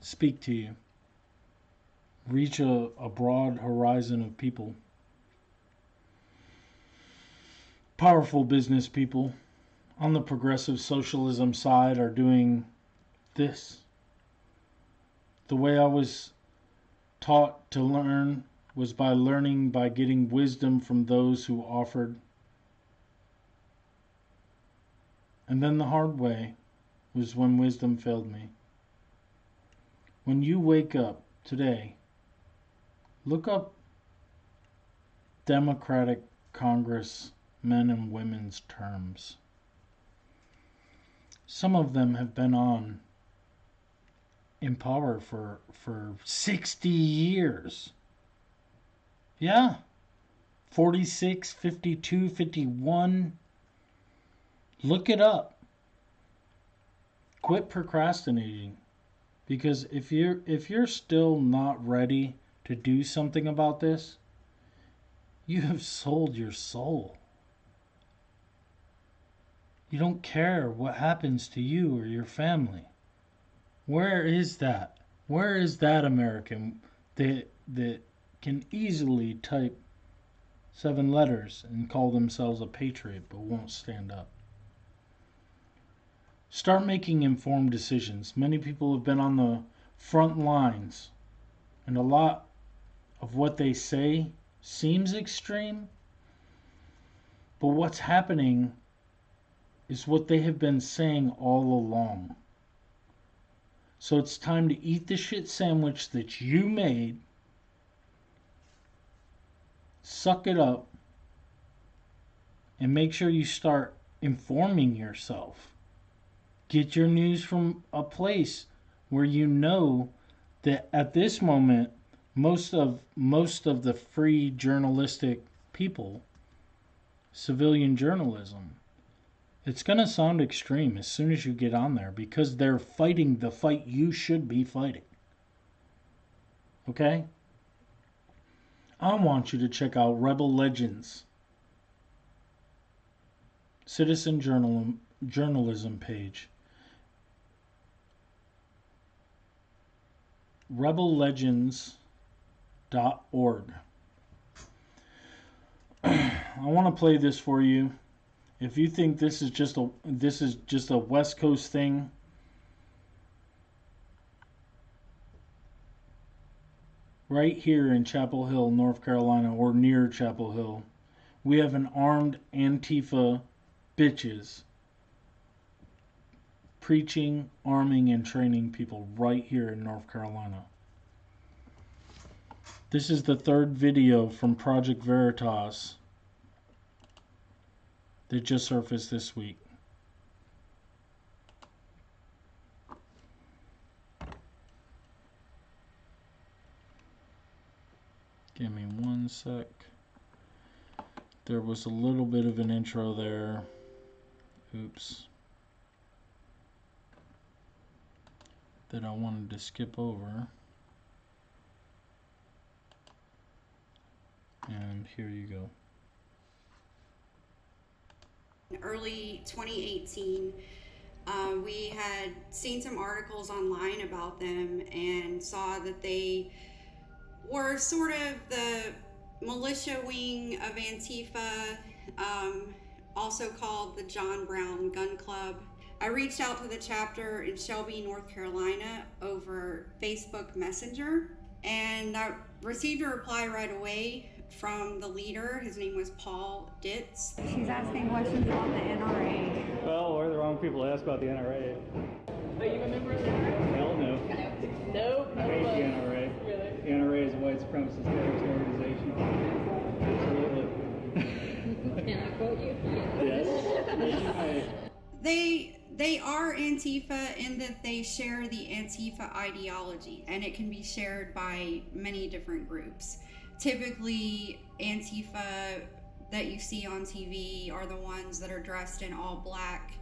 speak to you. reach a broad horizon of people. Powerful business people on the progressive socialism side are doing this. The way I was taught to learn was by learning by getting wisdom from those who offered. And then the hard way was when wisdom failed me. When you wake up today, look up Democratic Congress men and women's terms. Some of them have been on in power for 60 years. Yeah. 46, 52, 51. Look it up. Quit procrastinating. Because if you're still not ready to do something about this, you have sold your soul. You don't care what happens to you or your family. Where is that? Where is that American that can easily type 7 letters and call themselves a patriot but won't stand up? Start making informed decisions. Many people have been on the front lines, and a lot of what they say seems extreme, but what's happening is what they have been saying all along. So it's time to eat the shit sandwich that you made, suck it up, and make sure you start informing yourself. Get your news from a place where you know that at this moment, most of the free journalistic people, civilian journalism, it's going to sound extreme as soon as you get on there because they're fighting the fight you should be fighting. Okay? I want you to check out Rebel Legends, citizen journalism page. rebellegends.org. I want to play this for you. If you think this is just a West Coast thing, right here in Chapel Hill, North Carolina, or near Chapel Hill, we have an armed Antifa bitches preaching, arming, and training people right here in North Carolina. This is the third video from Project Veritas that just surfaced this week. Give me one sec. There was a little bit of an intro there. Oops. That I wanted to skip over. And here you go. In early 2018, we had seen some articles online about them and saw that they were sort of the militia wing of Antifa, also called the John Brown Gun Club. I reached out to the chapter in Shelby, North Carolina over Facebook Messenger, and I received a reply right away from the leader. His name was Paul Ditz. She's asking questions on the NRA. Well, we're the wrong people to ask about the NRA. Are you a member of the NRA? Hell no. Nope. I hate the NRA. Really? The NRA is a white supremacist terrorist organization. Absolutely. Can I quote you? Yes. They are Antifa in that they share the Antifa ideology, and it can be shared by many different groups. Typically, Antifa that you see on TV are the ones that are dressed in all black,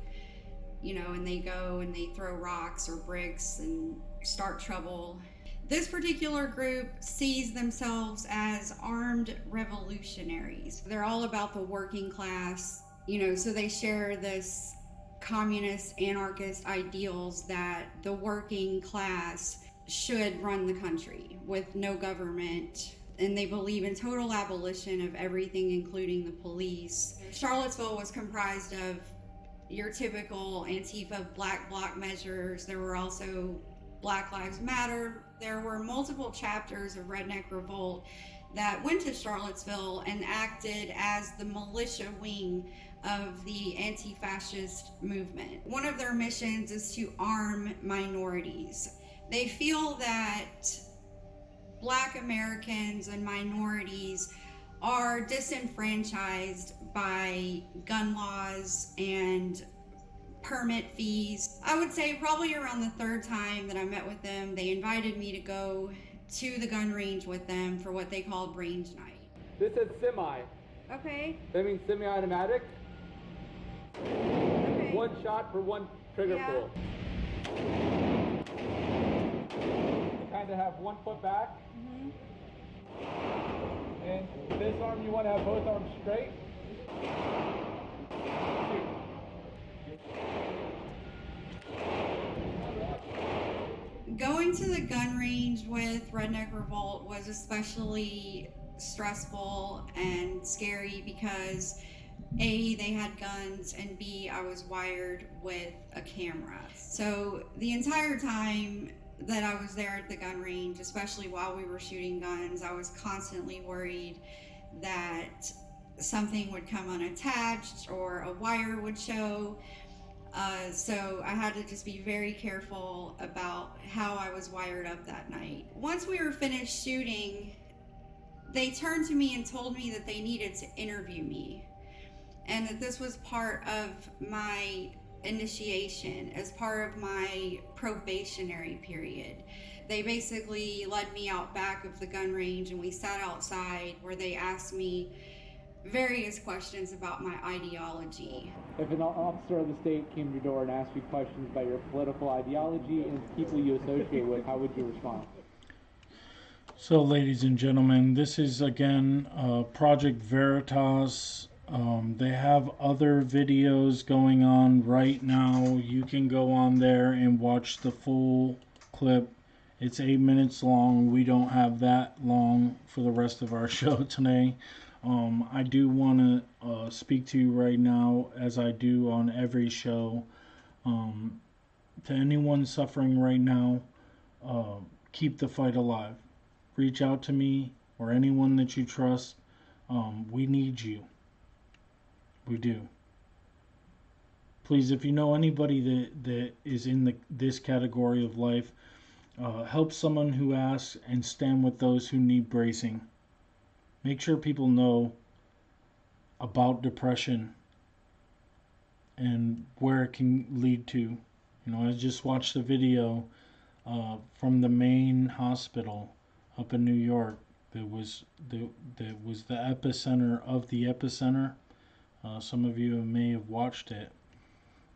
and they go and they throw rocks or bricks and start trouble. This particular group sees themselves as armed revolutionaries. They're all about the working class, so they share this communist, anarchist ideals that the working class should run the country with no government, and they believe in total abolition of everything, including the police. Charlottesville was comprised of your typical Antifa Black Bloc measures. There were also Black Lives Matter. There were multiple chapters of Redneck Revolt that went to Charlottesville and acted as the militia wing of the anti-fascist movement. One of their missions is to arm minorities. They feel that Black Americans and minorities are disenfranchised by gun laws and permit fees. I would say probably around the third time that I met with them, they invited me to go to the gun range with them for what they called range night. This is semi. Okay. That means semi-automatic. Okay. One shot for one trigger pull. Kind of have one foot back. And this arm, you want to have both arms straight. Going to the gun range with Redneck Revolt was especially stressful and scary because A, they had guns, and B, I was wired with a camera. So the entire time that I was there at the gun range, especially while we were shooting guns, I was constantly worried that something would come unattached or a wire would show. So I had to just be very careful about how I was wired up that night. Once we were finished shooting, they turned to me and told me that they needed to interview me and that this was part of my initiation, as part of my probationary period. They basically led me out back of the gun range and we sat outside where they asked me various questions about my ideology. If an officer of the state came to your door and asked you questions about your political ideology and people you associate with, how would you respond? So, ladies and gentlemen, this is again Project Veritas. They have other videos going on right now. You can go on there and watch the full clip. It's 8 minutes long. We don't have that long for the rest of our show today. I do want to speak to you right now, as I do on every show. To anyone suffering right now, keep the fight alive. Reach out to me or anyone that you trust. We need you. We do. Please, if you know anybody that is in this category of life, help someone who asks and stand with those who need bracing. Make sure people know about depression and where it can lead to. You know, I just watched a video from the main hospital up in New York that was the epicenter of the epicenter. Some of you may have watched it.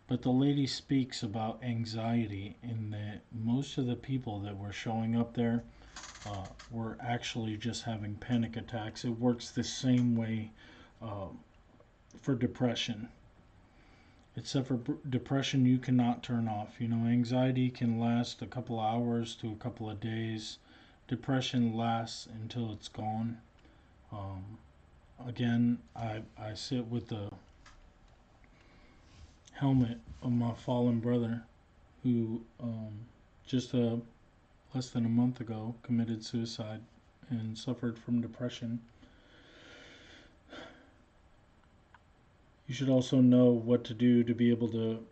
But the lady speaks about anxiety, and that most of the people that were showing up there were actually just having panic attacks. It works the same way for depression. Except for depression, you cannot turn off. You know, anxiety can last a couple hours to a couple of days. Depression lasts until it's gone. Again, I sit with the helmet of my fallen brother who just less than a month ago committed suicide and suffered from depression. You should also know what to do to be able to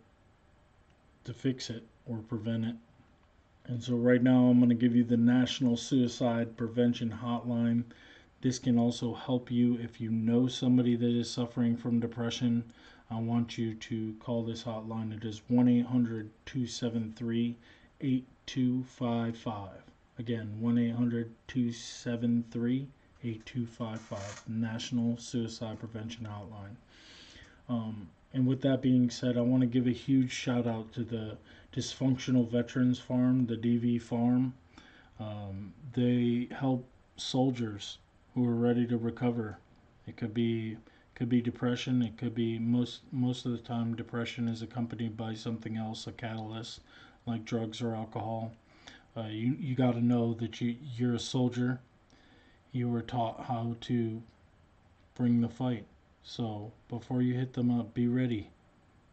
fix it or prevent it. And so right now I'm going to give you the National Suicide Prevention Hotline. This can also help you if you know somebody that is suffering from depression. I want you to call this hotline. It is 1-800-273-8255. Again, 1-800-273-8255. National Suicide Prevention Hotline. And with that being said, I want to give a huge shout out to the Dysfunctional Veterans Farm, the DV Farm. They help soldiers who are ready to recover. It could be depression. It could be most of the time depression is accompanied by something else, a catalyst like drugs or alcohol. You got to know that you're a soldier. You were taught how to bring the fight. So before you hit them up, be ready.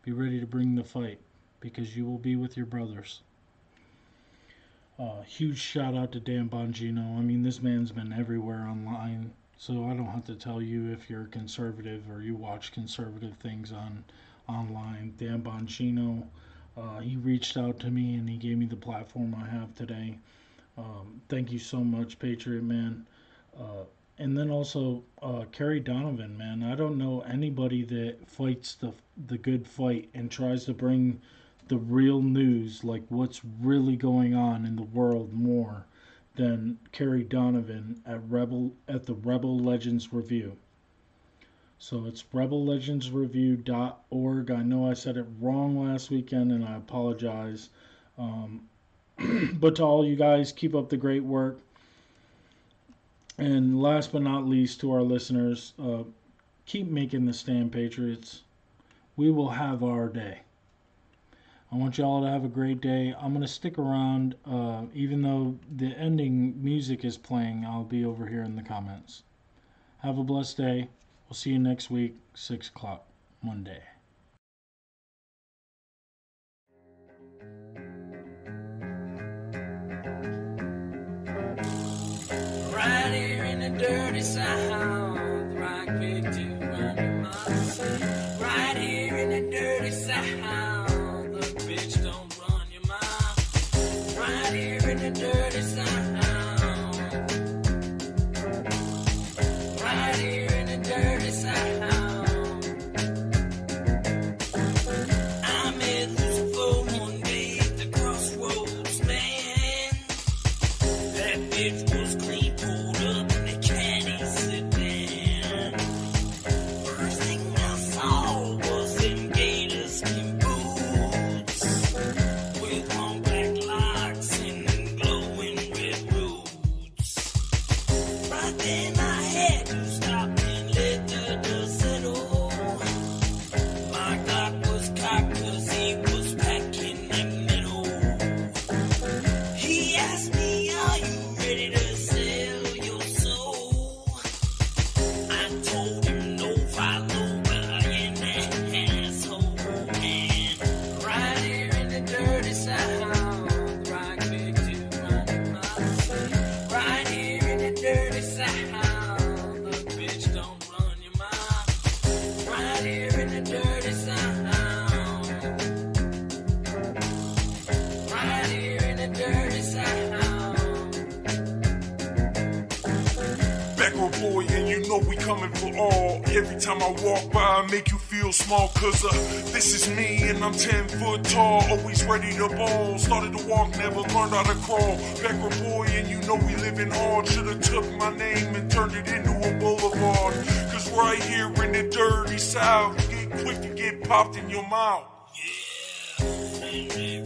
Be ready to bring the fight, because you will be with your brothers. Huge shout out to Dan Bongino. I mean, this man's been everywhere online, so I don't have to tell you if you're conservative or you watch conservative things online. Dan Bongino, he reached out to me and he gave me the platform I have today. Thank you so much, Patriot Man. And then also Kerry Donovan, man. I don't know anybody that fights the good fight and tries to bring the real news, like what's really going on in the world, more than Kerry Donovan at the Rebel Legends Review. So it's rebellegendsreview.org. I know I said it wrong last weekend, and I apologize. But to all you guys, keep up the great work. And last but not least, to our listeners, keep making the stand, Patriots. We will have our day. I want y'all to have a great day. I'm going to stick around. Even though the ending music is playing, I'll be over here in the comments. Have a blessed day. We'll see you next week, 6 o'clock, Monday. Right here in the dirty South, right big to run your mouth. Right here in the dirty South, the bitch don't run your mouth. Right here in the dirty South. Right here in the dirty South. I met Lucifer one day at the crossroads, man. That bitch was clean pulled up in the caddy sedan. First thing I saw was them gator skin boots with long black locks and glowing red roots. Right then I had to stop and let the dust settle. My Glock was cocked 'cause he was packing that metal. He asked me, are you ready to sell your soul? I told him no, follow by an asshole. And right here in the dirty South, right big to run your mouth. Right here in the dirty South, the bitch don't run your mouth. Right here in the dirty South. Right here in the dirty South. Backroad boy, and you know we coming for all. Every time I walk by, I make you feel small, cause this is me and I'm 10 foot tall, always ready to ball. Started to walk, never learned how to crawl. Backroad boy, and you know we living hard. Should've took my name and turned it into a boulevard. Cause right here in the dirty South, you get quick to get popped in your mouth. Yeah.